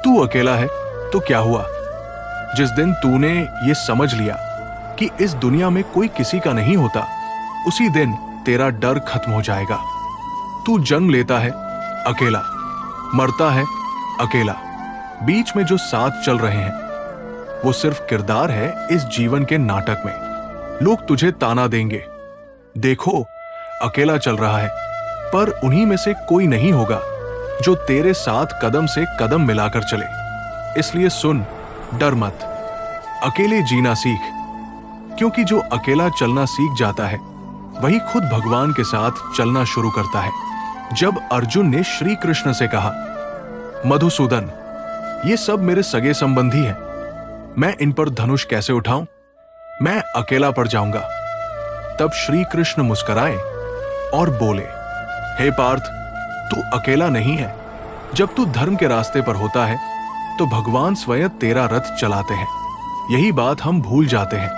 तू अकेला है तो क्या हुआ? जिस दिन तूने ये समझ लिया कि इस दुनिया में कोई किसी का नहीं होता, उसी दिन तेरा डर खत्म हो जाएगा। तू जन्म लेता है अकेला, मरता है अकेला। बीच में जो साथ चल रहे हैं वो सिर्फ किरदार है इस जीवन के नाटक में। लोग तुझे ताना देंगे, देखो अकेला चल रहा है, पर उन्हीं में से कोई नहीं होगा जो तेरे साथ कदम से कदम मिलाकर चले। इसलिए सुन, डर मत, अकेले जीना सीख, क्योंकि जो अकेला चलना सीख जाता है वही खुद भगवान के साथ चलना शुरू करता है। जब अर्जुन ने श्री कृष्ण से कहा, मधुसूदन, ये सब मेरे सगे संबंधी हैं, मैं इन पर धनुष कैसे उठाऊं? मैं अकेला पड़ जाऊंगा। तब श्री कृष्ण मुस्कुराए और बोले, हे पार्थ, तू अकेला नहीं है। जब तू धर्म के रास्ते पर होता है तो भगवान स्वयं तेरा रथ चलाते हैं। यही बात हम भूल जाते हैं।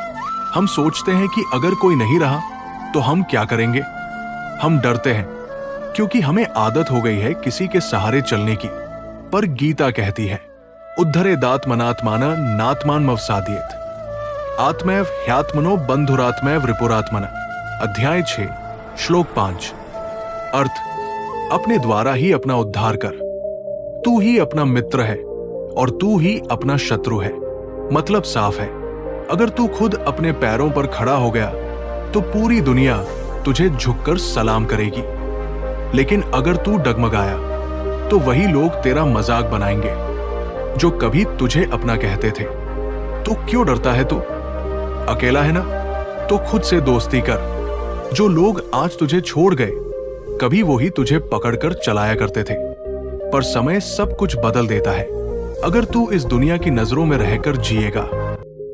हम सोचते हैं कि अगर कोई नहीं रहा तो हम क्या करेंगे। हम डरते हैं क्योंकि हमें आदत हो गई है किसी के सहारे चलने की। पर गीता कहती है, उद्धरे दात्मनात्मान नात्मान मवसादियेत, आत्मैव ह्यात्मनो बंधुरात्मैव रिपुरात्मन। अध्याय 6 श्लोक 5। अर्थ, अपने द्वारा ही अपना उद्धार कर। तू ही अपना मित्र है और तू ही अपना शत्रु है। मतलब साफ है, अगर तू खुद अपने पैरों पर खड़ा हो गया तो पूरी दुनिया तुझे झुककर सलाम करेगी। लेकिन अगर तू डगमगाया तो वही लोग तेरा मजाक बनाएंगे जो कभी तुझे अपना कहते थे। तू क्यों डरता है? तू अकेला है ना, तो खुद से दोस्ती कर। जो लोग आज तुझे छोड़ गए, कभी वो ही तुझे पकड़कर चलाया करते थे। पर समय सब कुछ बदल देता है। अगर तू इस दुनिया की नजरों में रहकर जिएगा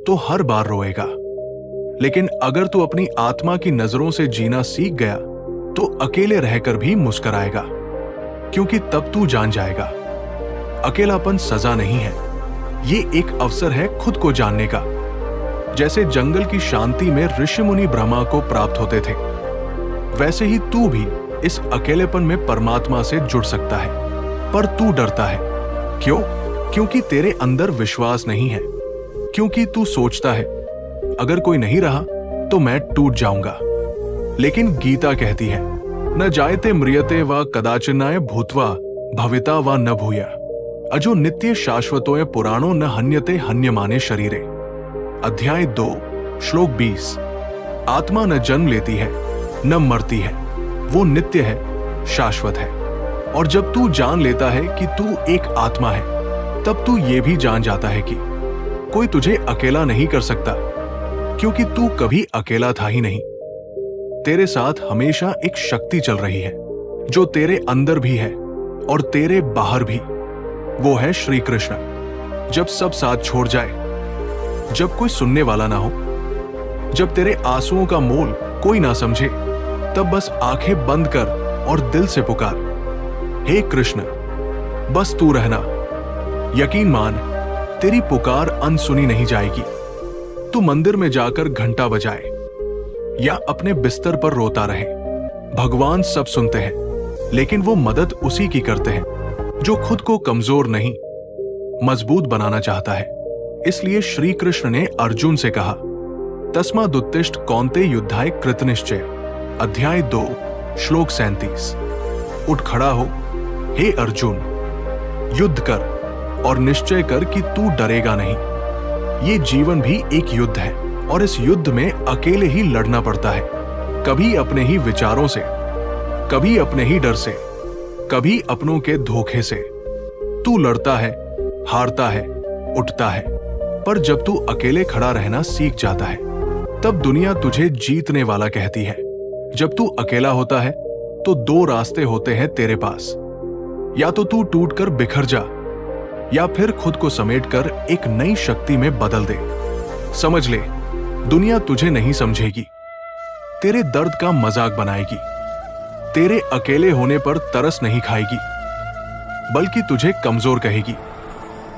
तो हर बार रोएगा, लेकिन अगर तू अपनी आत्मा की नजरों से जीना सीख गया तो अकेले रहकर भी मुस्कुराएगा, क्योंकि तब तू जान जाएगा अकेलापन सजा नहीं है, ये एक अवसर है खुद को जानने का। जैसे जंगल की शांति में ऋषि मुनि ब्रह्मा को प्राप्त होते थे, वैसे ही तू भी इस अकेलेपन में परमात्मा से जुड़ सकता है। पर तू डरता है, क्यों? क्योंकि तेरे अंदर विश्वास नहीं है, क्योंकि तू सोचता है अगर कोई नहीं रहा तो मैं टूट जाऊंगा। लेकिन गीता कहती है, न जायते म्रियते व कदाचिन्नाय भूत्वा भविता व न भूया, अजो नित्य शाश्वतोय पुराणो न हन्यते हन्यमाने शरीरे। अध्याय 2 श्लोक 20। आत्मा न जन्म लेती है न मरती है, वो नित्य है, शाश्वत है। और जब तू जान लेता है कि तू एक आत्मा है, तब तू ये भी जान जाता है कि कोई तुझे अकेला नहीं कर सकता, क्योंकि तू कभी अकेला था ही नहीं। तेरे साथ हमेशा एक शक्ति चल रही है जो तेरे अंदर भी है और तेरे बाहर भी। वो है श्री कृष्ण। जब सब साथ छोड़ जाए, जब कोई सुनने वाला ना हो, जब तेरे आंसुओं का मोल कोई ना समझे, तब बस आंखें बंद कर और दिल से पुकार, हे कृष्ण, बस तू रहना। यकीन मान, तेरी पुकार अनसुनी नहीं जाएगी। तू मंदिर में जाकर घंटा बजाए या अपने बिस्तर पर रोता रहे, भगवान सब सुनते हैं, लेकिन वो मदद उसी की करते हैं जो खुद को कमजोर नहीं, मजबूत बनाना चाहता है। इसलिए श्री कृष्ण ने अर्जुन से कहा, तस्मादुत्तिष्ठ कौन्तेय युद्धाय कृतनिश्चय। अध्याय 2 श्लोक 37। उठ खड़ा हो हे अर्जुन, युद्ध कर और निश्चय कर कि तू डरेगा नहीं। ये जीवन भी एक युद्ध है और इस युद्ध में अकेले ही लड़ना पड़ता है, कभी अपने ही विचारों से, कभी अपने ही डर से, कभी अपनों के धोखे से। तू लड़ता है, हारता है, उठता है, पर जब तू अकेले खड़ा रहना सीख जाता है, तब दुनिया तुझे जीतने वाला कहती है। जब तू अकेला होता है तो 2 रास्ते होते हैं तेरे पास, या तो तू टूटकर बिखर जा, या फिर खुद को समेटकर एक नई शक्ति में बदल दे। समझ ले, दुनिया तुझे नहीं समझेगी, तेरे दर्द का मजाक बनाएगी, तेरे अकेले होने पर तरस नहीं खाएगी, बल्कि तुझे कमजोर कहेगी।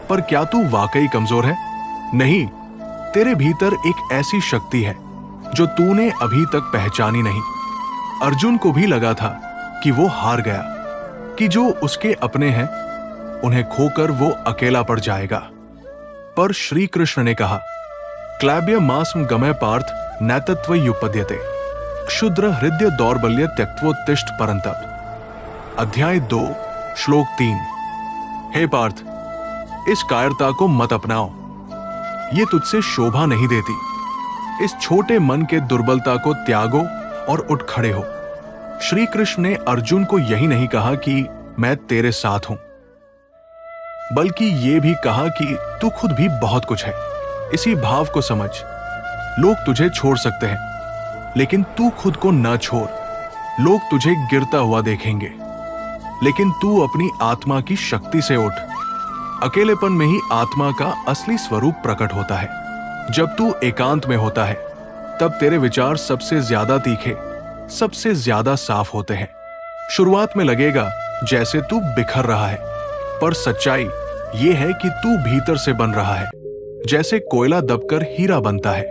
पर क्या तू वाकई कमजोर है? नहीं, तेरे भीतर एक ऐसी शक्ति है जो तूने अभी तक पहचानी नहीं। अर्जुन को भी लगा था कि वो हार गया, कि जो उसके अपने हैं उन्हें खोकर वो अकेला पड़ जाएगा। पर श्री कृष्ण ने कहा, क्लैब्य मास्म गमय पार्थ नैतत्व युपद्यते क्षुद्र हृदय दौर्बल्य त्यक्त्वोत्तिष्ठ परंतप। अध्याय 2 श्लोक 3। हे पार्थ, इस कायरता को मत अपनाओ, ये तुझसे शोभा नहीं देती। इस छोटे मन के दुर्बलता को त्यागो और उठ खड़े हो। श्री कृष्ण ने अर्जुन को यही नहीं कहा कि मैं तेरे साथ हूं, बल्कि यह भी कहा कि तू खुद भी बहुत कुछ है। इसी भाव को समझ। लोग तुझे छोड़ सकते हैं, लेकिन तू खुद को न छोड़। लोग तुझे गिरता हुआ देखेंगे, लेकिन तू अपनी आत्मा की शक्ति से उठ। अकेलेपन में ही आत्मा का असली स्वरूप प्रकट होता है। जब तू एकांत में होता है, तब तेरे विचार सबसे ज्यादा तीखे, सबसे ज्यादा साफ होते हैं। शुरुआत में लगेगा जैसे तू बिखर रहा है, पर सच्चाई ये है कि तू भीतर से बन रहा है। जैसे कोयला दबकर हीरा बनता है,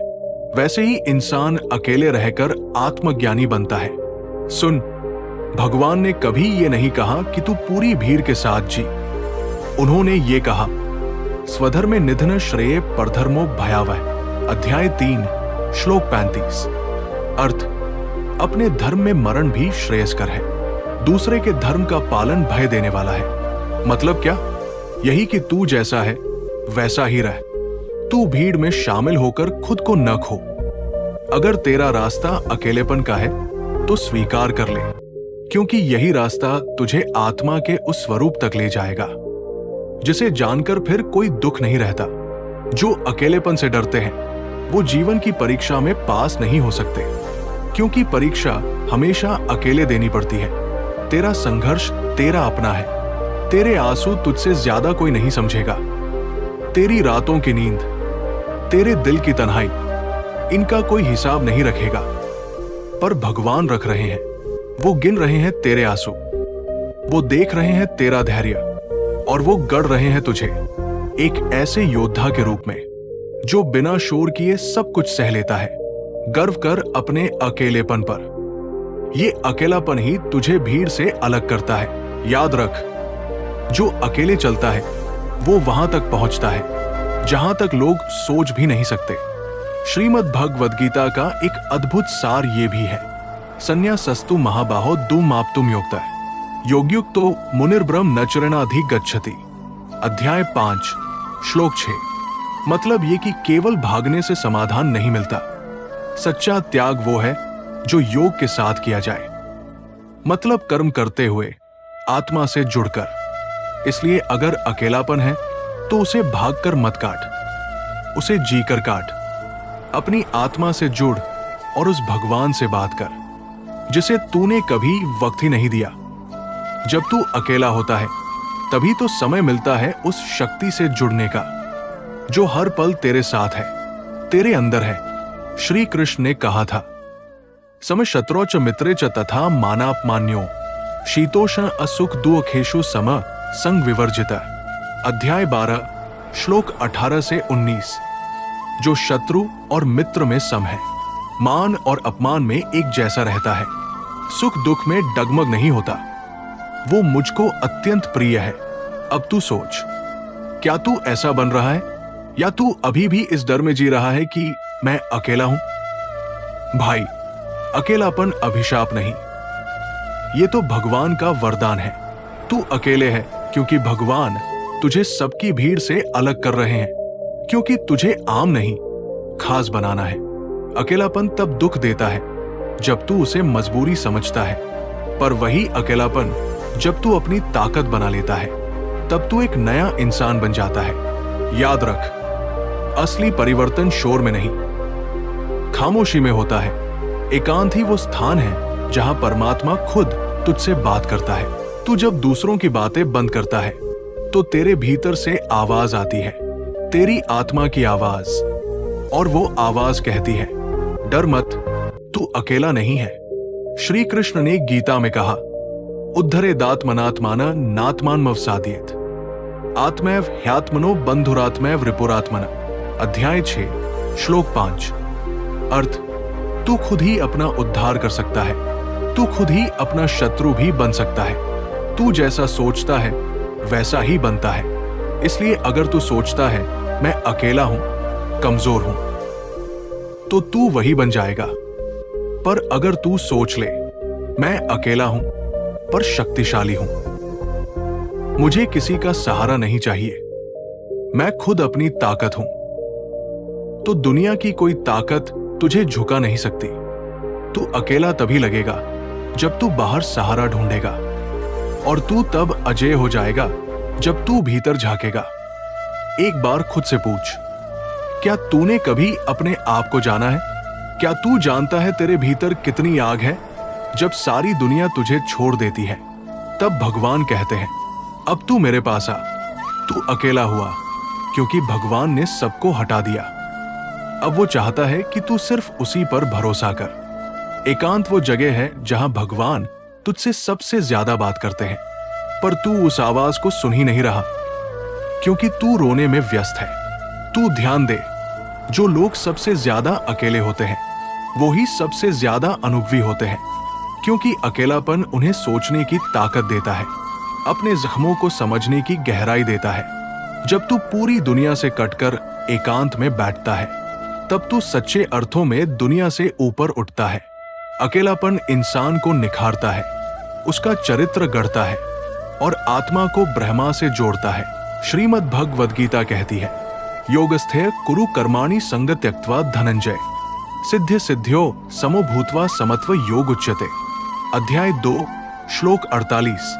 वैसे ही इंसान अकेले रहकर आत्मज्ञानी बनता है। सुन, भगवान ने कभी ये नहीं कहा कि तू पूरी भीड़ के साथ जी। उन्होंने ये कहा, स्वधर्मे निधन श्रेय परधर्मो भयावह। अध्याय 3 श्लोक 35। अर्थ, अपने धर्म में मरण भी श्रेयस्कर है। दूसरे के धर्म का पालन भय देने वाला है। मतलब क्या? यही कि तू जैसा है वैसा ही रह। तू भीड़ में शामिल होकर खुद को न खो। अगर तेरा रास्ता अकेलेपन का है तो स्वीकार कर ले, क्योंकि यही रास्ता तुझे आत्मा के उस स्वरूप तक ले जाएगा जिसे जानकर फिर कोई दुख नहीं रहता। जो अकेलेपन से डरते हैं वो जीवन की परीक्षा में पास नहीं हो सकते, क्योंकि परीक्षा हमेशा अकेले देनी पड़ती है। तेरा संघर्ष तेरा अपना है। तेरे आंसू तुझसे ज्यादा कोई नहीं समझेगा। तेरी रातों की नींद, तेरे दिल की तन्हाई, इनका कोई हिसाब नहीं रखेगा। पर भगवान रख रहे हैं। वो गिन रहे हैं तेरे आंसू, वो देख रहे हैं तेरा धैर्य, और वो गढ़ रहे हैं तुझे एक ऐसे योद्धा के रूप में जो बिना शोर किए सब कुछ सह लेता है। गर्व कर अपने अकेलेपन पर। ये अकेलापन ही तुझे भीड़ से अलग करता है। याद रख, जो अकेले चलता है वो वहां तक पहुंचता है जहां तक लोग सोच भी नहीं सकते। श्रीमद् भगवद गीता का एक अद्भुत सार ये भी है, संन्यासस्तु महाबाहो दुमाप्तुम योक्ता योगयुक्तो मुनिर्ब्रह्म न चरणाधिगच्छति। अध्याय 5 श्लोक 6। मतलब ये कि केवल भागने से समाधान नहीं मिलता। सच्चा त्याग वो है जो योग के साथ किया जाए, मतलब कर्म करते हुए आत्मा से जुड़कर। इसलिए अगर अकेलापन है तो उसे भागकर मत काट, उसे जीकर काट। अपनी आत्मा से जुड़ और उस भगवान से बात कर जिसे तूने कभी वक्त ही नहीं दिया। जब तू अकेला होता है तभी तो समय मिलता है उस शक्ति से जुड़ने का जो हर पल तेरे साथ है, तेरे अंदर है। श्री कृष्ण ने कहा था, सम शत्रौ च मित्रे च तथा मानापमान्यो शीतोष्ण असुख दुखेषु सम संग विवर्जित। अध्याय 12 श्लोक 18 से 19। जो शत्रु और मित्र में सम है, मान और अपमान में एक जैसा रहता है, सुख दुख में डगमग नहीं होता, वो मुझको अत्यंत प्रिय है। अब तू सोच, क्या तू ऐसा बन रहा है या तू अभी भी इस डर में जी रहा है कि मैं अकेला हूं? भाई, अकेलापन अभिशाप नहीं, ये तो भगवान का वरदान है। तू अकेले है क्योंकि भगवान तुझे सबकी भीड़ से अलग कर रहे हैं, क्योंकि तुझे आम नहीं खास बनाना है। अकेलापन तब दुख देता है जब तू उसे मजबूरी समझता है, पर वही अकेलापन जब तू अपनी ताकत बना लेता है तब तू एक नया इंसान बन जाता है। याद रख, असली परिवर्तन शोर में नहीं, खामोशी में होता है। एकांत ही वो स्थान है जहां परमात्मा खुद तुझसे बात करता है। तू जब दूसरों की बातें बंद करता है तो तेरे भीतर से आवाज आती है, तेरी आत्मा की आवाज, और वो आवाज कहती है, डर मत, तू अकेला नहीं है। श्री कृष्ण ने गीता में कहा, उद्धरेदात्मनात्मान नात्मान मवसादियेत आत्मैव ह्यात्मनो बंधुरात्मैव रिपुरात्मन। अध्याय 6 श्लोक 5। अर्थ, तू खुद ही अपना उद्धार कर सकता है, तू खुद ही अपना शत्रु भी बन सकता है। तू जैसा सोचता है वैसा ही बनता है। इसलिए अगर तू सोचता है मैं अकेला हूं, कमजोर हूं, तो तू वही बन जाएगा। पर अगर तू सोच ले मैं अकेला हूं पर शक्तिशाली हूं, मुझे किसी का सहारा नहीं चाहिए, मैं खुद अपनी ताकत हूं, तो दुनिया की कोई ताकत तुझे झुका नहीं सकती। तू अकेला तभी लगेगा जब तू बाहर सहारा ढूंढेगा, और तू तब अजेय हो जाएगा जब तू भीतर झांकेगा। एक बार खुद से पूछ, क्या तूने कभी अपने आप को जाना है? क्या तू जानता है तेरे भीतर कितनी आग है? जब सारी दुनिया तुझे छोड़ देती है तब भगवान कहते हैं अब तू मेरे पास आ। तू अकेला हुआ क्योंकि भगवान ने सबको हटा दिया। अब वो चाहता है कि तू सिर्फ उसी पर भरोसा कर। एकांत वो जगह है जहां भगवान तुझसे सबसे ज्यादा बात करते हैं, पर तू उस आवाज को सुन ही नहीं रहा क्योंकि तू रोने में व्यस्त है। तू ध्यान दे, जो लोग सबसे ज्यादा अकेले होते हैं वो ही सबसे ज्यादा अनुभवी होते हैं, क्योंकि अकेलापन उन्हें सोचने की ताकत देता है, अपने जख्मों को समझने की गहराई देता है। जब तू पूरी दुनिया से कटकर एकांत में बैठता है तब तू सच्चे अर्थों में दुनिया से ऊपर उठता है। अकेलापन इंसान को निखारता है, उसका चरित्र गढ़ता है और आत्मा को ब्रह्मा से जोड़ता है। श्रीमद् भगवद गीता कहती है, योगस्थे कुरु कर्माणि संग त्यक्त्वा धनंजय सिद्ध्य सिद्ध्यो समो भूत्वा समत्व योग उच्यते। अध्याय 2 श्लोक 48।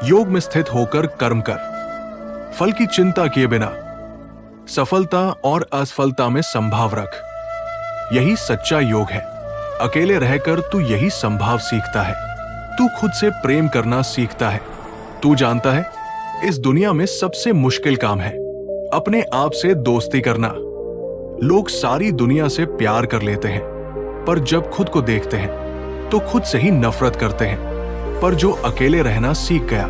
योग में स्थित होकर कर्म कर, फल की चिंता किए बिना सफलता और असफलता में संभाव रख। यही सच्चा योग है। अकेले रहकर तू यही संभाव सीखता है। तू खुद से प्रेम करना सीखता है। तू जानता है इस दुनिया में सबसे मुश्किल काम है अपने आप से दोस्ती करना। लोग सारी दुनिया से प्यार कर लेते हैं, पर जब खुद को देखते हैं तो खुद से ही नफरत करते हैं। पर जो अकेले रहना सीख गया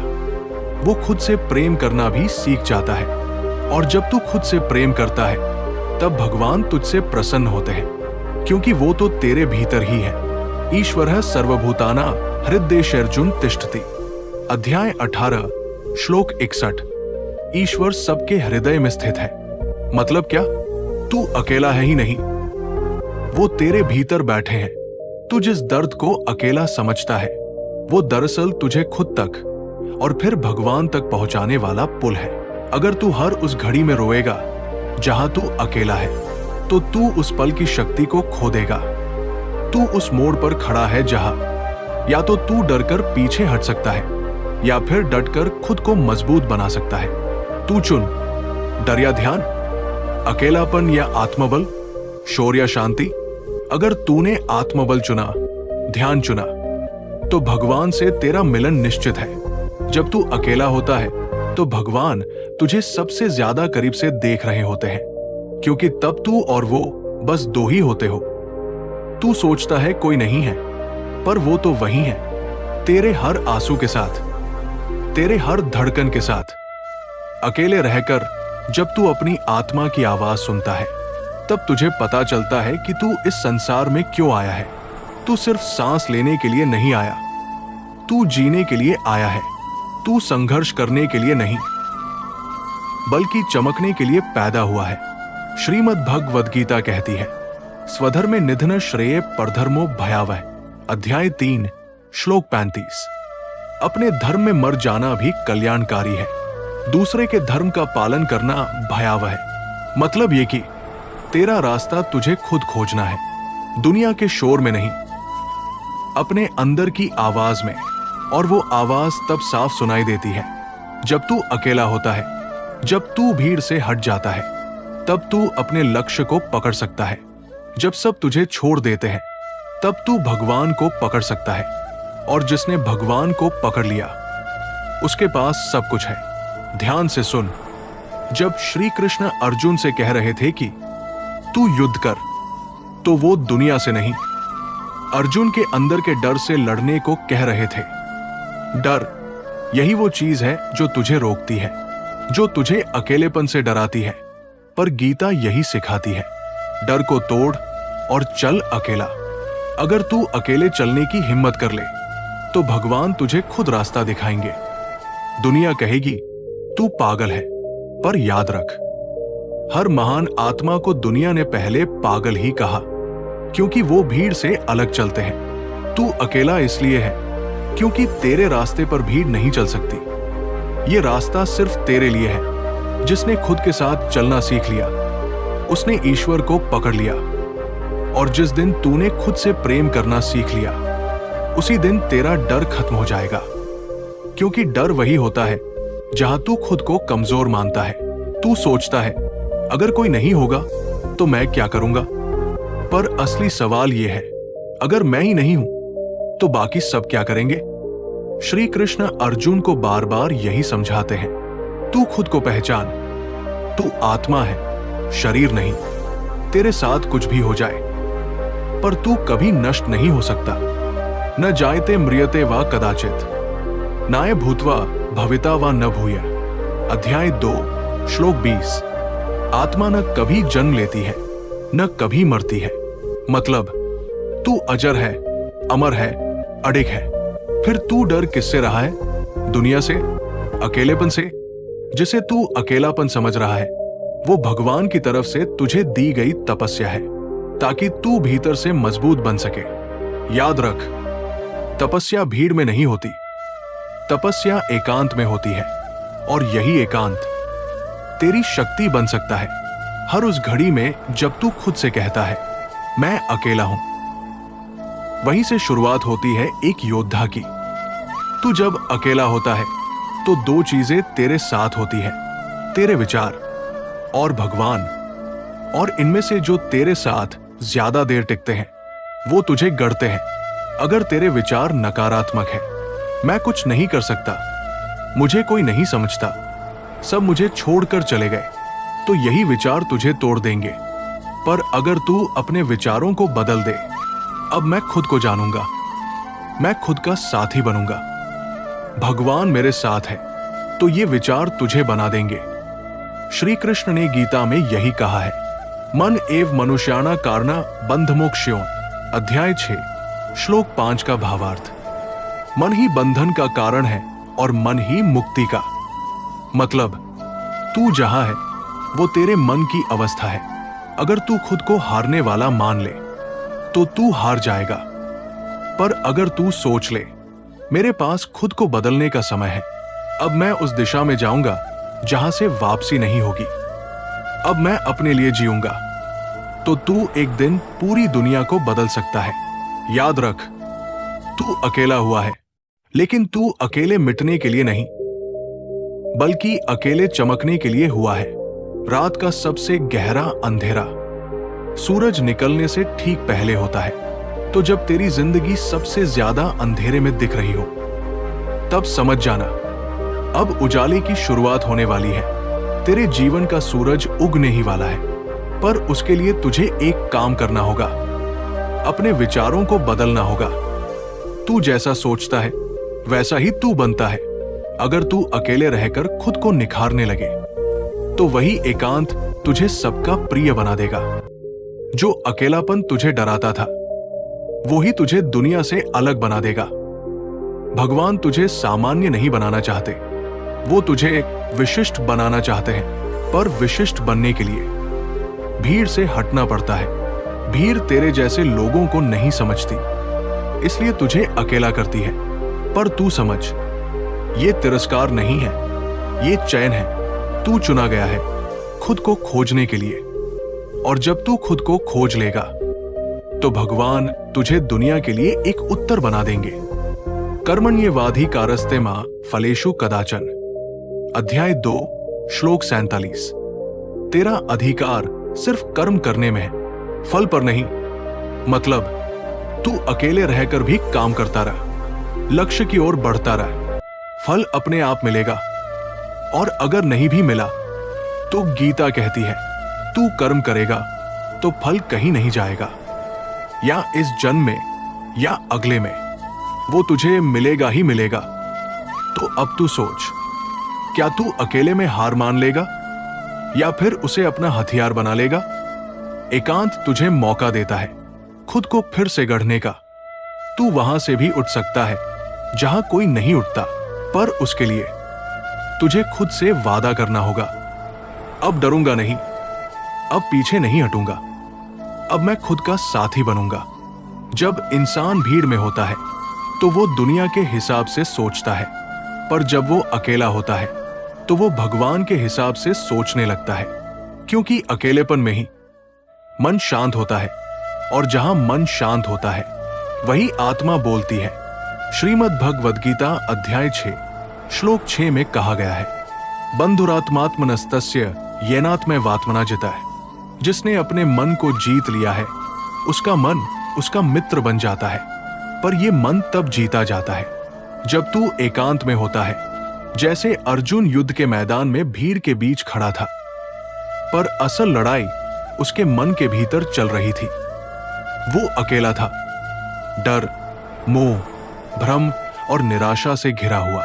वो खुद से प्रेम करना भी सीख जाता है, और जब तू खुद से प्रेम करता है तब भगवान तुझसे प्रसन्न होते हैं, क्योंकि वो तो तेरे भीतर ही है। ईश्वरः सर्वभूताना हृदयेषु तिष्ठति। अध्याय 18 श्लोक 61। ईश्वर सबके हृदय में स्थित है। मतलब क्या? तू अकेला है ही नहीं, वो तेरे भीतर बैठे हैं। तू जिस दर्द को अकेला समझता है वो दरअसल तुझे खुद तक और फिर भगवान तक पहुंचाने वाला पुल है। अगर तू हर उस घड़ी में रोएगा जहां तू अकेला है तो तू उस पल की शक्ति को खो देगा। तू उस मोड़ पर खड़ा है जहां या तो तू डरकर पीछे हट सकता है या फिर डटकर खुद को मजबूत बना सकता है। तू चुन, डर या ध्यान, अकेलापन या आत्मबल, शोर या शांति। अगर तूने आत्मबल चुना, ध्यान चुना, तो भगवान से तेरा मिलन निश्चित है। जब तू अकेला होता है तो भगवान तुझे सबसे ज्यादा करीब से देख रहे होते हैं, क्योंकि तब तू और वो बस दो ही होते हो। तू सोचता है कोई नहीं है, पर वो तो वही है, तेरे हर आंसू के साथ, तेरे हर धड़कन के साथ। अकेले रहकर जब तू अपनी आत्मा की आवाज सुनता है तब तुझे पता चलता है कि तू इस संसार में क्यों आया है। तू सिर्फ सांस लेने के लिए नहीं आया, तू जीने के लिए आया है। तू संघर्ष करने के लिए नहीं, बल्कि चमकने के लिए पैदा हुआ है। श्रीमद् भगवद गीता कहती है, स्वधर्मे निधन श्रेय परधर्मो भयावह। अध्याय 3 श्लोक 35। अपने धर्म में मर जाना भी कल्याणकारी है, दूसरे के धर्म का पालन करना भयावह है। मतलब ये कि तेरा रास्ता तुझे खुद खोजना है, दुनिया के शोर में नहीं, अपने अंदर की आवाज में। और वो आवाज तब साफ सुनाई देती है जब तू अकेला होता है। जब तू भीड़ से हट जाता है तब तू अपने लक्ष्य को पकड़ सकता है। जब सब तुझे छोड़ देते हैं तब तू भगवान को पकड़ सकता है, और जिसने भगवान को पकड़ लिया उसके पास सब कुछ है। ध्यान से सुन, जब श्री कृष्ण अर्जुन से कह रहे थे कि तू युद्ध कर, तो वो दुनिया से नहीं, अर्जुन के अंदर के डर से लड़ने को कह रहे थे। डर यही वो चीज है जो तुझे रोकती है, जो तुझे अकेलेपन से डराती है। पर गीता यही सिखाती है, डर को तोड़ और चल अकेला। अगर तू अकेले चलने की हिम्मत कर ले तो भगवान तुझे खुद रास्ता दिखाएंगे। दुनिया कहेगी तू पागल है, पर याद रख, हर महान आत्मा को दुनिया ने पहले पागल ही कहा, क्योंकि वो भीड़ से अलग चलते हैं। तू अकेला इसलिए है क्योंकि तेरे रास्ते पर भीड़ नहीं चल सकती। ये रास्ता सिर्फ तेरे लिए है। जिसने खुद के साथ चलना सीख लिया, उसने ईश्वर को पकड़ लिया। और जिस दिन तूने खुद से प्रेम करना सीख लिया, उसी दिन तेरा डर खत्म हो जाएगा। क्योंकि डर वही होता है जहां तू खुद को कमजोर मानता है। तू सोचता है, अगर कोई नहीं होगा तो मैं क्या करूंगा? पर असली सवाल यह है, अगर मैं ही नहीं हूं तो बाकी सब क्या करेंगे? श्री कृष्ण अर्जुन को बार बार यही समझाते हैं, तू खुद को पहचान। तू आत्मा है, शरीर नहीं। तेरे साथ कुछ भी हो जाए, पर तू कभी नष्ट नहीं हो सकता। न जायते म्रियते वा कदाचित, नाय भूत्वा भविता वा न भूय। अध्याय 2 श्लोक 20। आत्मा न कभी जन्म लेती है, न कभी मरती है। मतलब तू अजर है, अमर है, अडिग है। फिर तू डर किससे रहा है? दुनिया से, अकेलेपन से। जिसे तू अकेलापन समझ रहा है, वो भगवान की तरफ से तुझे दी गई तपस्या है, ताकि तू भीतर से मजबूत बन सके। याद रख, तपस्या भीड़ में नहीं होती, तपस्या एकांत में होती है। और यही एकांत तेरी शक्ति बन सकता है। हर उस घड़ी में जब तू खुद से कहता है, मैं अकेला हूं, वहीं से शुरुआत होती है एक योद्धा की। तू जब अकेला होता है तो दो चीजें तेरे साथ होती है, तेरे विचार और भगवान। और इनमें से जो तेरे साथ ज्यादा देर टिकते हैं, वो तुझे गढ़ते हैं। अगर तेरे विचार नकारात्मक है, मैं कुछ नहीं कर सकता, मुझे कोई नहीं समझता, सब मुझे छोड़कर चले गए, तो यही विचार तुझे तोड़ देंगे। पर अगर तू अपने विचारों को बदल दे, अब मैं खुद को जानूंगा, मैं खुद का साथी बनूंगा, भगवान मेरे साथ है, तो ये विचार तुझे बना देंगे। श्री कृष्ण ने गीता में यही कहा है, मन एव मनुष्याणा कारणा बंध मोक्षयों। अध्याय 6 श्लोक 5 का भावार्थ। मन ही बंधन का कारण है और मन ही मुक्ति का। मतलब तू जहां है वो तेरे मन की अवस्था है। अगर तू खुद को हारने वाला मान ले तो तू हार जाएगा। पर अगर तू सोच ले, मेरे पास खुद को बदलने का समय है, अब मैं उस दिशा में जाऊंगा जहां से वापसी नहीं होगी, अब मैं अपने लिए जीऊंगा, तो तू एक दिन पूरी दुनिया को बदल सकता है। याद रख, तू अकेला हुआ है, लेकिन तू अकेले मिटने के लिए नहीं, बल्कि अकेले चमकने के लिए हुआ है। रात का सबसे गहरा अंधेरा सूरज निकलने से ठीक पहले होता है। तो जब तेरी जिंदगी सबसे ज्यादा अंधेरे में दिख रही हो, तब समझ जाना, अब उजाले की शुरुआत होने वाली है। तेरे जीवन का सूरज उगने ही वाला है, पर उसके लिए तुझे एक काम करना होगा, अपने विचारों को बदलना होगा। तू जैसा सोचता है वैसा ही तू बनता है। अगर तू अकेले रहकर खुद को निखारने लगे, तो वही एकांत तुझे सबका प्रिय बना देगा। जो अकेलापन तुझे डराता था, वो ही तुझे दुनिया से अलग बना देगा। भगवान तुझे सामान्य नहीं बनाना चाहते, वो तुझे विशिष्ट बनाना चाहते हैं। पर विशिष्ट बनने के लिए भीड़ से हटना पड़ता है। भीड़ तेरे जैसे लोगों को नहीं समझती, इसलिए तुझे अकेला करती है। पर तू समझ, ये तिरस्कार नहीं है, ये चयन है। तू चुना गया है खुद को खोजने के लिए, और जब तू खुद को खोज लेगा तो भगवान तुझे दुनिया के लिए एक उत्तर बना देंगे। कर्मण्येवाधिकारस्ते मा फलेषु कदाचन। अध्याय 2 श्लोक 47। तेरा अधिकार सिर्फ कर्म करने में है, फल पर नहीं। मतलब तू अकेले रहकर भी काम करता रहा, लक्ष्य की ओर बढ़ता रहा, फल अपने आप मिलेगा। और अगर नहीं भी मिला तो गीता कहती है, तू कर्म करेगा तो फल कहीं नहीं जाएगा, या इस जन्म में या अगले में, वो तुझे मिलेगा ही मिलेगा। तो अब तू सोच, क्या तू अकेले में हार मान लेगा या फिर उसे अपना हथियार बना लेगा? एकांत तुझे मौका देता है खुद को फिर से गढ़ने का। तू वहां से भी उठ सकता है जहां कोई नहीं उठता, पर उसके लिए तुझे खुद से वादा करना होगा, अब डरूंगा नहीं, अब पीछे नहीं हटूंगा, अब मैं खुद का साथी बनूंगा। जब इंसान भीड़ में होता है तो वो दुनिया के हिसाब से सोचता है, पर जब वो अकेला होता है तो वो भगवान के हिसाब से सोचने लगता है, क्योंकि अकेलेपन में ही मन शांत होता है, और जहां मन शांत होता है वही आत्मा बोलती है। श्रीमद् भगवद गीता अध्याय 6 श्लोक 6 में कहा गया है, बंधुरात्मात्मनस्तस्य येनात्मैवात्मना जिता है। जिसने अपने मन को जीत लिया है उसका मन उसका मित्र बन जाता है, पर यह मन तब जीता जाता है जब तू एकांत में होता है। जैसे अर्जुन युद्ध के मैदान में भीड़ के बीच खड़ा था, पर असल लड़ाई उसके मन के भीतर चल रही थी। वो अकेला था, डर, मोह, भ्रम और निराशा से घिरा हुआ।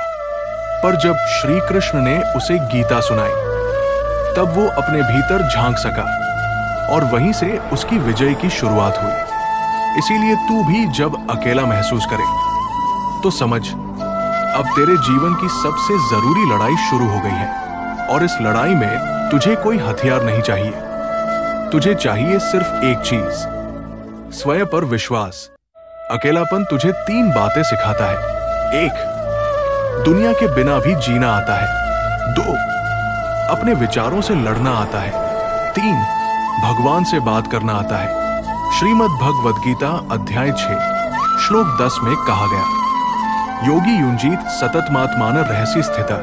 पर जब श्री कृष्ण ने उसे गीता सुनाई, तब वो अपने भीतर झांक सका और वहीं से उसकी विजय की शुरुआत हुई। इसीलिए तू भी जब अकेला महसूस करे तो समझ, अब तेरे जीवन की सबसे जरूरी लड़ाई शुरू हो गई है, और इस लड़ाई में तुझे कोई हथियार नहीं चाहिए। तुझे चाहिए सिर्फ एक चीज, स्वयं पर विश्वास। अकेलापन तुझे 3 बातें सिखाता है। 1, दुनिया के बिना भी जीना आता है। 2, अपने विचारों से लड़ना आता है। 3, भगवान से बात करना आता है। श्रीमद् भगवद गीता अध्याय 6 श्लोक 10 में कहा गया, योगी युंजीत सततमात्मान रहस्य स्थिता।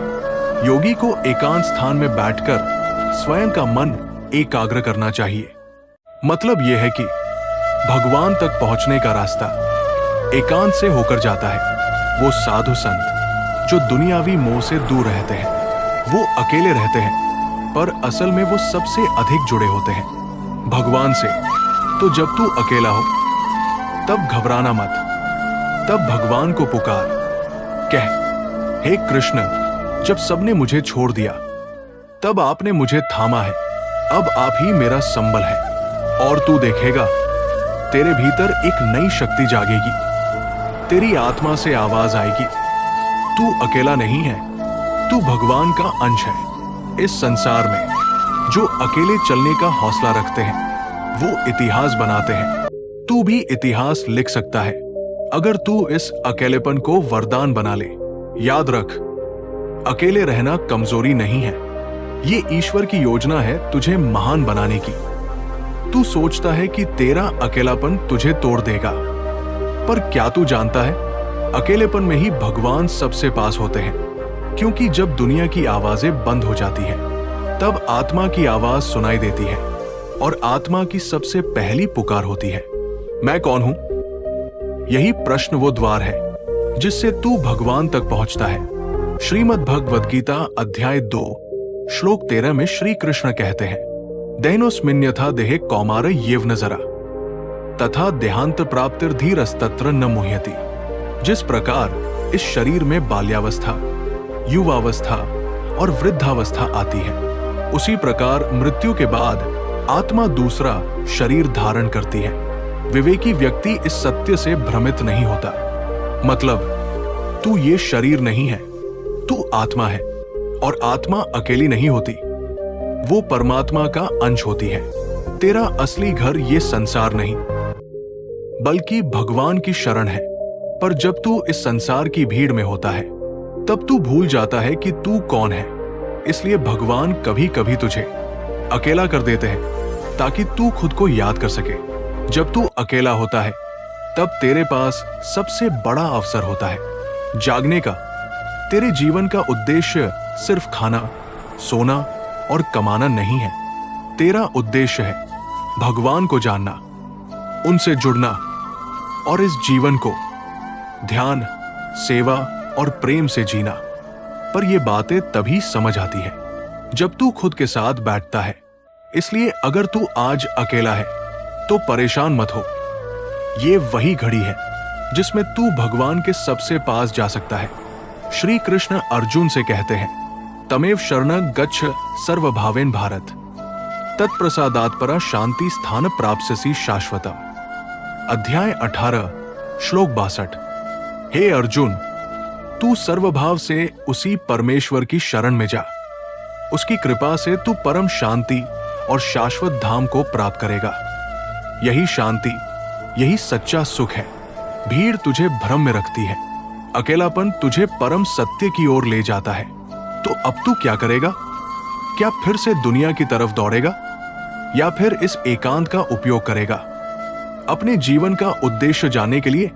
योगी को एकांत स्थान में बैठकर स्वयं का मन एकाग्र करना चाहिए। मतलब यह है कि भगवान तक पहुंचने का रास्ता एकांत से होकर जाता है। वो साधु संत जो दुनियावी मोह से दूर रहते हैं, वो अकेले रहते हैं, पर असल में वो सबसे अधिक जुड़े होते हैं भगवान से। तो जब तू अकेला हो तब घबराना मत, तब भगवान को पुकार, कह, हे कृष्ण, जब सबने मुझे छोड़ दिया तब आपने मुझे थामा है, अब आप ही मेरा संबल है। और तू देखेगा तेरे भीतर एक नई शक्ति जागेगी, तेरी आत्मा से आवाज आएगी, तू अकेला नहीं है, तू भगवान का अंश है। इस संसार में जो अकेले चलने का हौसला रखते हैं वो इतिहास बनाते हैं। तू भी इतिहास लिख सकता है अगर तू इस अकेलेपन को वरदान बना ले। याद रख, अकेले रहना कमजोरी नहीं है, ये ईश्वर की योजना है तुझे महान बनाने की। तू सोचता है कि तेरा अकेलापन तुझे तोड़ देगा, पर क्या तू जानता है, अकेलेपन में ही भगवान सबसे पास होते हैं। क्योंकि जब दुनिया की आवाजें बंद हो जाती है तब आत्मा की आवाज सुनाई देती है, और आत्मा की सबसे पहली पुकार होती है, मैं कौन हूं? यही प्रश्न वो द्वार है जिससे तू भगवान तक पहुंचता है। श्रीमद् भगवद गीता अध्याय 2 श्लोक 13 में श्री कृष्ण कहते हैं, दैनोस्मिन्यथा देहे कौमार येव नजरा तथा देहांत प्राप्तिर्धीरस्तत्र न मुह्यति। जिस प्रकार इस शरीर में बाल्यावस्था, युवावस्था और वृद्धावस्था आती है, उसी प्रकार मृत्यु के बाद आत्मा दूसरा शरीर धारण करती है। विवेकी व्यक्ति इस सत्य से भ्रमित नहीं होता। मतलब तू ये शरीर नहीं है, तू आत्मा है, और आत्मा अकेली नहीं होती, वो परमात्मा का अंश होती है। तेरा असली घर ये संसार नहीं बल्कि भगवान की शरण है। पर जब तू इस संसार की भीड़ में होता है तब तू भूल जाता है कि तू कौन है। इसलिए भगवान कभी कभी तुझे अकेला कर देते हैं ताकि तू खुद को याद कर सके। जब तू अकेला होता है तब तेरे पास सबसे बड़ा अवसर होता है जागने का। तेरे जीवन का उद्देश्य सिर्फ खाना, सोना और कमाना नहीं है। तेरा उद्देश्य है भगवान को जानना, उनसे जुड़ना, और इस जीवन को ध्यान, सेवा और प्रेम से जीना। पर ये बातें तभी समझ आती है जब तू खुद के साथ बैठता है। इसलिए अगर तू आज अकेला है तो परेशान मत हो। ये वही घड़ी है जिसमें तू भगवान के सबसे पास जा सकता है। श्री कृष्ण अर्जुन से कहते हैं, तमेव शरणं गच्छ सर्वभावेन भारत तत्प्रसादात् परा शांति स्थान प्राप्स्यसि शाश्वतम्। अध्याय 18 श्लोक 62। हे अर्जुन, तू सर्वभाव से उसी परमेश्वर की शरण में जा। उसकी कृपा से तू परम शांति और शाश्वत धाम को प्राप्त करेगा। यही शांति, यही सच्चा सुख है। भीड़ तुझे भ्रम में रखती है, अकेलापन तुझे परम सत्य की ओर ले जाता है। तो अब तू क्या करेगा? क्या फिर से दुनिया की तरफ दौड़ेगा या फिर इस एकांत का उपयोग करेगा अपने जीवन का उद्देश्य जानने के लिए?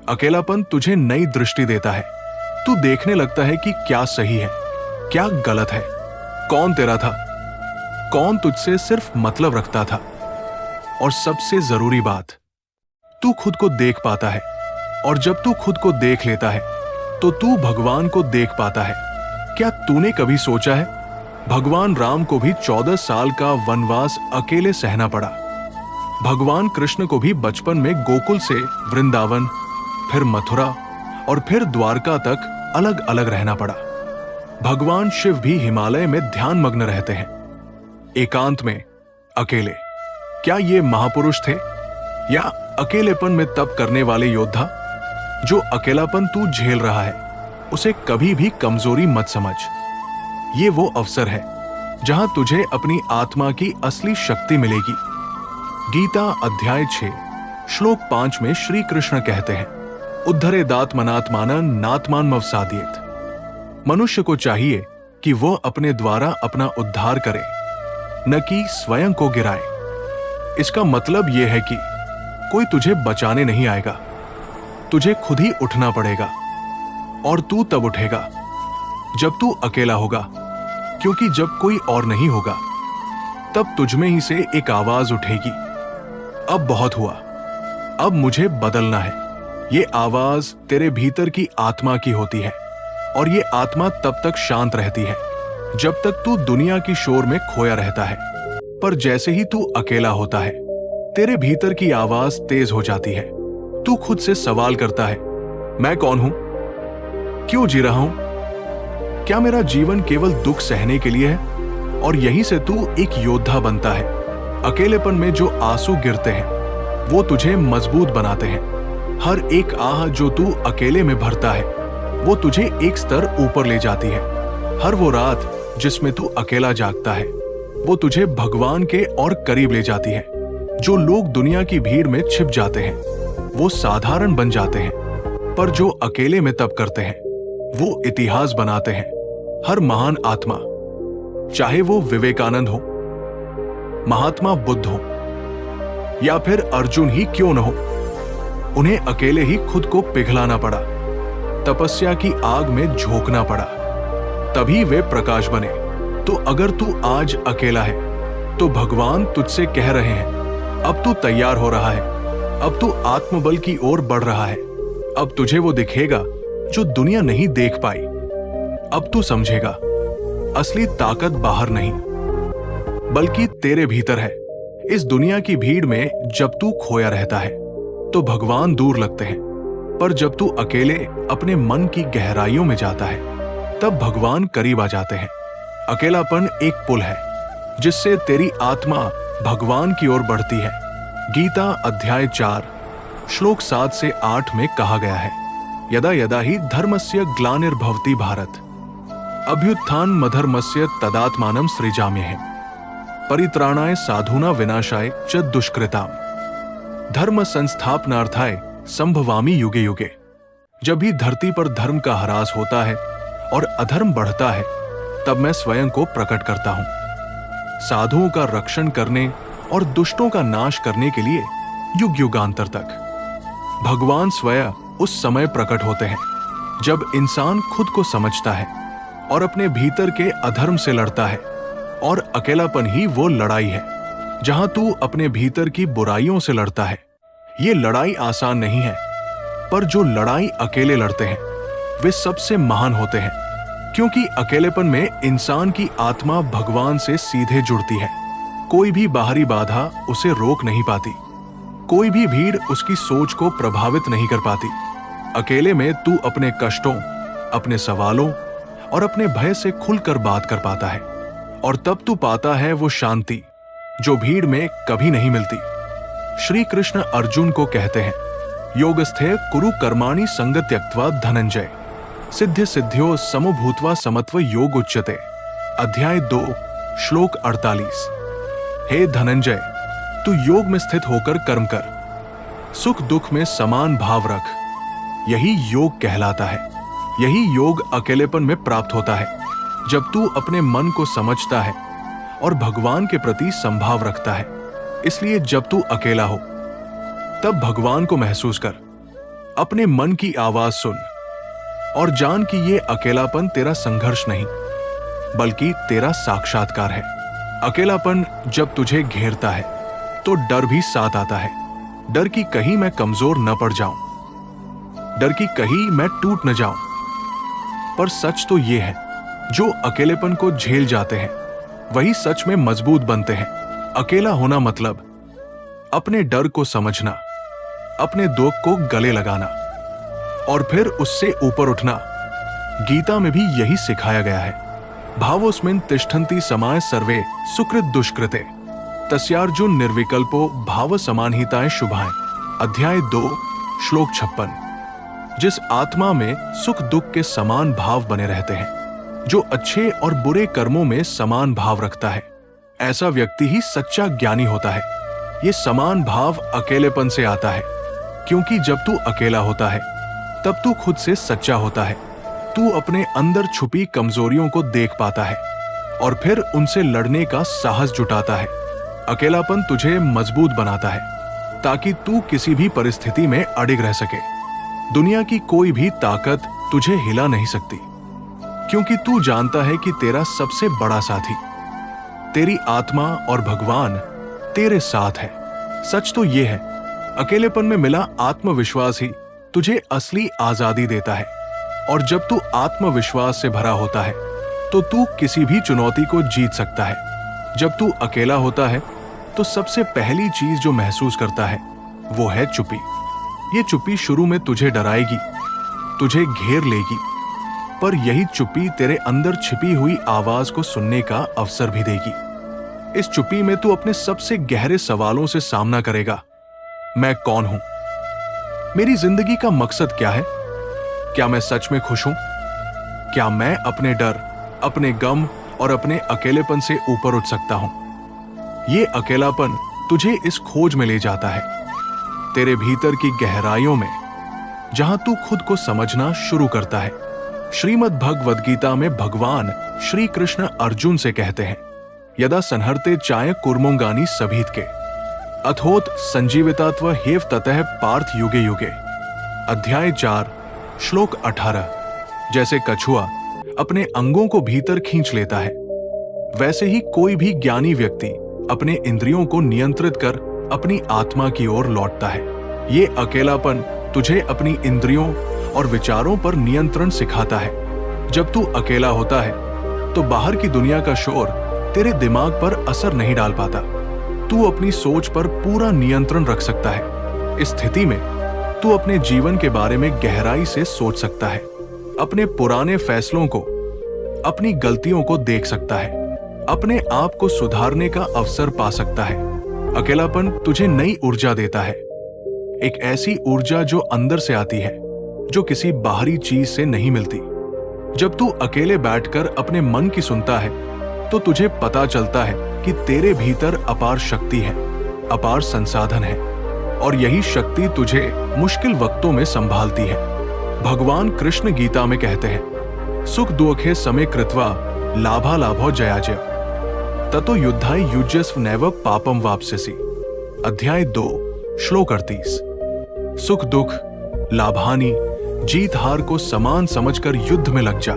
अकेलापन तुझे नई दृष्टि देता है। तू देखने लगता है कि क्या सही है, क्या गलत है, कौन तेरा था, कौन तुझसे सिर्फ मतलब रखता था। और सबसे जरूरी बात, तू खुद को देख पाता है। और जब तू खुद को देख लेता है तो तू भगवान को देख पाता है। क्या तूने कभी सोचा है, भगवान राम को भी 14 साल का वनवास अकेले सहना पड़ा। भगवान कृष्ण को भी बचपन में गोकुल से वृंदावन, फिर मथुरा और फिर द्वारका तक अलग अलग रहना पड़ा। भगवान शिव भी हिमालय में ध्यान मग्न रहते हैं, एकांत में, अकेले। क्या ये महापुरुष थे या अकेलेपन में तप करने वाले योद्धा? जो अकेलापन तू झेल रहा है उसे कभी भी कमजोरी मत समझ। ये वो अवसर है जहां तुझे अपनी आत्मा की असली शक्ति मिलेगी। गीता अध्याय 6 श्लोक 5 में श्री कृष्ण कहते हैं, उद्धरेदात्मनात्मानं नात्मानमवसादयेत्। मनुष्य को चाहिए कि वो अपने द्वारा अपना उद्धार करे, न कि स्वयं को गिराए। इसका मतलब यह है कि कोई तुझे बचाने नहीं आएगा, तुझे खुद ही उठना पड़ेगा। और तू तब उठेगा जब तू अकेला होगा, क्योंकि जब कोई और नहीं होगा तब तुझमें ही से एक आवाज उठेगी, अब बहुत हुआ, अब मुझे बदलना है। ये आवाज तेरे भीतर की आत्मा की होती है और ये आत्मा तब तक शांत रहती है जब तक तू दुनिया की शोर में खोया रहता है। पर जैसे ही तू अकेला होता है तेरे भीतर की आवाज तेज हो जाती है। तू खुद से सवाल करता है, मैं कौन हूं, क्यों जी रहा हूं, क्या मेरा जीवन केवल दुख सहने के लिए है? और यहीं से तू एक योद्धा बनता है। अकेलेपन में जो आंसू गिरते हैं वो तुझे मजबूत बनाते हैं। हर एक आह जो तू अकेले में भरता है वो तुझे एक स्तर ऊपर ले जाती है। हर वो रात जिसमें तू अकेला जागता है वो तुझे भगवान के और करीब ले जाती है। जो लोग दुनिया की भीड़ में छिप जाते हैं वो साधारण बन जाते हैं, पर जो अकेले में तप करते हैं वो इतिहास बनाते हैं। हर महान आत्मा, चाहे वो विवेकानंद हो, महात्मा बुद्ध हो या फिर अर्जुन ही क्यों न हो, उन्हें अकेले ही खुद को पिघलाना पड़ा, तपस्या की आग में झोंकना पड़ा, तभी वे प्रकाश बने। तो अगर तू आज अकेला है तो भगवान तुझसे कह रहे हैं, अब तू तैयार हो रहा है, अब तू आत्मबल की ओर बढ़ रहा है। अब तुझे वो दिखेगा जो दुनिया नहीं देख पाई। अब तू समझेगा असली ताकत बाहर नहीं बल्कि तेरे भीतर है। इस दुनिया की भीड़ में जब तू खोया रहता है तो भगवान दूर लगते हैं, पर जब तू अकेले अपने मन की गहराइयों में जाता है तब भगवान करीब आ जाते हैं। अकेलापन एक पुल है जिससे तेरी आत्मा भगवान की ओर बढ़ती है। गीता अध्याय 4 श्लोक 7 से 8 में कहा गया है, यदा यदा ही धर्मस्य ग्लानिर्भवति भारत अभ्युत्थानमधर्मस्य तदात्मानं सृजाम्यहम् परित्राणाय साधूना विनाशाय च दुष्कृताम् धर्म संस्थापनार्थाय संभवामि युगे युगे। जब भी धरती पर धर्म का ह्रास होता है और अधर्म बढ़ता है तब मैं स्वयं को प्रकट करता हूं, साधुओं का रक्षण करने और दुष्टों का नाश करने के लिए युग युगांतर तक। भगवान स्वयं उस समय प्रकट होते हैं जब इंसान खुद को समझता है और अपने भीतर के अधर्म से लड़ता है। और अकेलापन ही वो लड़ाई है जहां तू अपने भीतर की बुराइयों से लड़ता है। ये लड़ाई आसान नहीं है, पर जो लड़ाई अकेले लड़ते हैं वे सबसे महान होते हैं, क्योंकि अकेलेपन में इंसान की आत्मा भगवान से सीधे जुड़ती है। कोई भी बाहरी बाधा उसे रोक नहीं पाती, कोई भी भीड़ उसकी सोच को प्रभावित नहीं कर पाती। अकेले में तू अपने कष्टों, अपने सवालों और अपने भय से खुलकर बात कर पाता है, और तब तू पाता है वो शांति जो भीड़ में कभी नहीं मिलती। श्री कृष्ण अर्जुन को कहते हैं, योगस्थे कुरु कर्माणि संग त्यक्त्वा धनंजय। सिद्ध्य सिद्ध्यो समभूत्वा समत्व योग उच्यते। अध्याय 2 श्लोक 48। हे धनंजय, तू योग में स्थित होकर कर्म कर, सुख दुख में समान भाव रख, यही योग कहलाता है। यही योग अकेलेपन में प्राप्त होता है, जब तू अपने मन को समझता है और भगवान के प्रति संभाव रखता है। इसलिए जब तू अकेला हो तब भगवान को महसूस कर, अपने मन की आवाज सुन और जान कि ये अकेलापन तेरा संघर्ष नहीं बल्कि तेरा साक्षात्कार है। अकेलापन जब तुझे घेरता है तो डर भी साथ आता है। डर कि कहीं मैं कमजोर न पड़ जाऊं, डर कि कहीं मैं टूट न जाऊं। पर सच तो ये है, जो अकेलेपन को झेल जाते हैं वही सच में मजबूत बनते हैं। अकेला होना मतलब अपने डर को समझना, अपने दुख को गले लगाना और फिर उससे ऊपर उठना। गीता में भी यही सिखाया गया है। भावोस्मिन् तिष्ठन्ति समाय सर्वे सुकृत दुष्कृते तस्यार्जुन निर्विकल्पो भाव समानहिताय शुभाएं। अध्याय 2 श्लोक 56। जिस आत्मा में सुख दुख के समान भाव बने रहते हैं, जो अच्छे और बुरे कर्मों में समान भाव रखता है, ऐसा व्यक्ति ही सच्चा ज्ञानी होता है। ये समान भाव अकेलेपन से आता है, क्योंकि जब तू अकेला होता है तब तू खुद से सच्चा होता है। तू अपने अंदर छुपी कमजोरियों को देख पाता है और फिर उनसे लड़ने का साहस जुटाता है। अकेलापन तुझे मजबूत बनाता है ताकि तू किसी भी परिस्थिति में अडिग रह सके। दुनिया की कोई भी ताकत तुझे हिला नहीं सकती, क्योंकि तू जानता है कि तेरा सबसे बड़ा साथी, तेरी आत्मा और भगवान तेरे साथ है। सच तो ये है, अकेलेपन में मिला आत्मविश्वास ही तुझे असली आजादी देता है। और जब तू आत्मविश्वास से भरा होता है तो तू किसी भी चुनौती को जीत सकता है। जब तू अकेला होता है तो सबसे पहली चीज जो महसूस करता है वो है चुप्पी। ये चुप्पी शुरू में तुझे डराएगी, तुझे घेर लेगी, पर यही चुप्पी तेरे अंदर छिपी हुई आवाज को सुनने का अवसर भी देगी। इस चुप्पी में तू अपने सबसे गहरे सवालों से सामना करेगा। मैं कौन हूं? मेरी जिंदगी का मकसद क्या है? क्या मैं सच में खुश हूं? क्या मैं अपने डर, अपने गम और अपने अकेलेपन से ऊपर उठ सकता हूं? ये अकेलापन तुझे इस खोज में ले जाता है, तेरे भीतर की गहराइयों में, जहां तू खुद को समझना शुरू करता है। श्रीमद् भगवद गीता में भगवान श्री कृष्ण अर्जुन से कहते हैं, यदा संहर्ते चाय कुर्मोंगानी सभीत के अथोत संजीवितात्व हेव ततः पार्थ युगे युगे। अध्याय 4 श्लोक 18। जैसे कछुआ अपने अंगों को भीतर खींच लेता है, वैसे ही कोई भी ज्ञानी व्यक्ति अपने इंद्रियों को नियंत्रित कर अपनी आत्मा की ओर लौटता है। ये अकेलापन तुझे अपनी इंद्रियों और विचारों पर नियंत्रण सिखाता है। जब तू अकेला होता है तो बाहर की दुनिया का शोर तेरे दिमाग पर असर नहीं डाल पाता। तू अपनी सोच पर पूरा नियंत्रण रख सकता है। इस स्थिति में तू अपने जीवन के बारे में गहराई से सोच सकता है, अपने पुराने फैसलों को, अपनी गलतियों को देख सकता है, अपने आप को सुधारने का अवसर पा सकता है। अकेलापन तुझे नई ऊर्जा देता है, एक ऐसी ऊर्जा जो अंदर से आती है, जो किसी बाहरी चीज से नहीं मिलती। जब तू अकेले बैठकर अपने मन की सुनता है तो तुझे पता चलता है कि तेरे भीतर अपार शक्ति है, अपार संसाधन है, और यही शक्ति तुझे मुश्किल वक्तों में संभालती है। भगवान कृष्ण गीता में कहते हैं, सुख दुखे समे कृत्वा लाभा लाभो जयाजय ततो युद्धाय युज्यस्व नैव पापम वाप्स्यसि। अध्याय 2 श्लोक 38। सुख दुख, लाभानी, जीत हार को समान समझकर युद्ध में लग जा।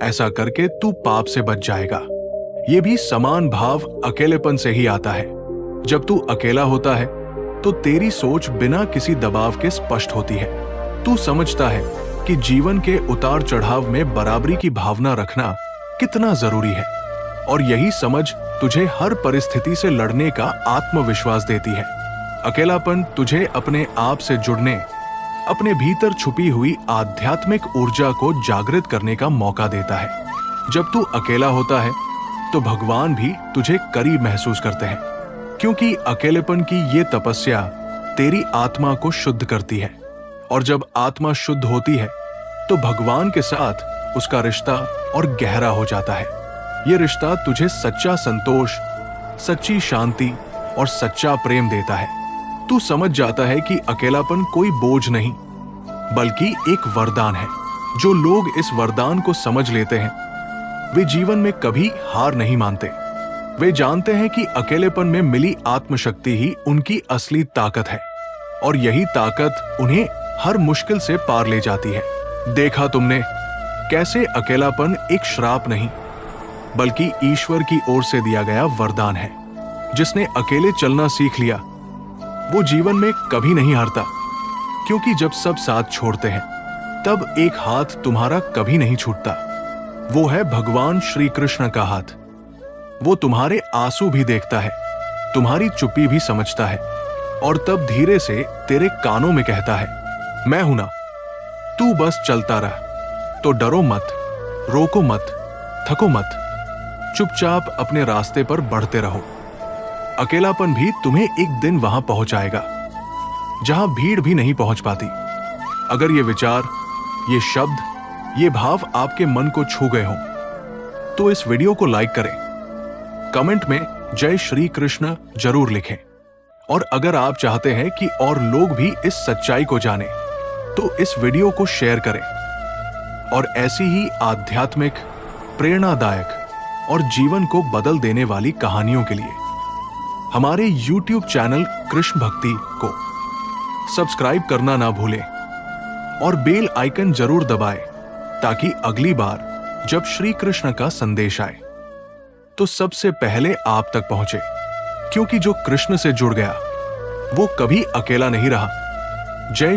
ऐसा करके तू पाप से बच जाएगा। ये भी समान भाव अकेलेपन से ही आता है। जब तू अकेला होता है तो तेरी सोच बिना किसी दबाव के स्पष्ट होती है। तू समझता है कि जीवन के उतार चढ़ाव में बराबरी की भावना रखना कितना जरूरी है, और यही समझ तुझे हर परिस्थिति से लड़ने का आत्मविश्वास देती है। अकेलापन तुझे अपने आप से जुड़ने, अपने भीतर छुपी हुई आध्यात्मिक ऊर्जा को जागृत करने का मौका देता है। जब तू अकेला होता है तो भगवान भी तुझे करीब महसूस करते हैं, क्योंकि अकेलेपन की ये तपस्या तेरी आत्मा को शुद्ध करती है, और जब आत्मा शुद्ध होती है तो भगवान के साथ उसका रिश्ता और गहरा हो जाता है। यह रिश्ता तुझे सच्चा संतोष, सच्ची शांति और सच्चा प्रेम देता है। तू समझ जाता है कि अकेलापन कोई बोझ नहीं, बल्कि एक वरदान है। जो लोग इस वरदान को समझ लेते हैं वे जीवन में कभी हार नहीं मानते। वे जानते हैं कि अकेलेपन में मिली आत्मशक्ति ही उनकी असली ताकत है, और यही ताकत उन्हें हर मुश्किल से पार ले जाती है। देखा तुमने कैसे अकेलापन एक श्राप नहीं, बल्कि ईश्वर की ओर से दिया गया वरदान है। जिसने अकेले चलना सीख लिया वो जीवन में कभी नहीं हारता, क्योंकि जब सब साथ छोड़ते हैं तब एक हाथ तुम्हारा कभी नहीं छूटता। वो है भगवान श्री कृष्ण का हाथ। वो तुम्हारे आंसू भी देखता है, तुम्हारी चुप्पी भी समझता है, और तब धीरे से तेरे कानों में कहता है, मैं हूं ना, तू बस चलता रह। तो डरो मत, रोको मत, थको मत, चुपचाप अपने रास्ते पर बढ़ते रहो। अकेलापन भी तुम्हें एक दिन वहां पहुंचाएगा जहां भीड़ भी नहीं पहुंच पाती। अगर ये विचार, ये शब्द, ये भाव आपके मन को छू गए हों तो इस वीडियो को लाइक करें, कमेंट में जय श्री कृष्ण जरूर लिखें, और अगर आप चाहते हैं कि और लोग भी इस सच्चाई को जानें तो इस वीडियो को शेयर करें। और ऐसी ही आध्यात्मिक, प्रेरणादायक और जीवन को बदल देने वाली कहानियों के लिए हमारे YouTube चैनल कृष्ण भक्ति को सब्सक्राइब करना ना भूलें और बेल आइकन जरूर दबाएं, ताकि अगली बार जब श्री कृष्ण का संदेश आए तो सबसे पहले आप तक पहुंचे। क्योंकि जो कृष्ण से जुड़ गया वो कभी अकेला नहीं रहा। जय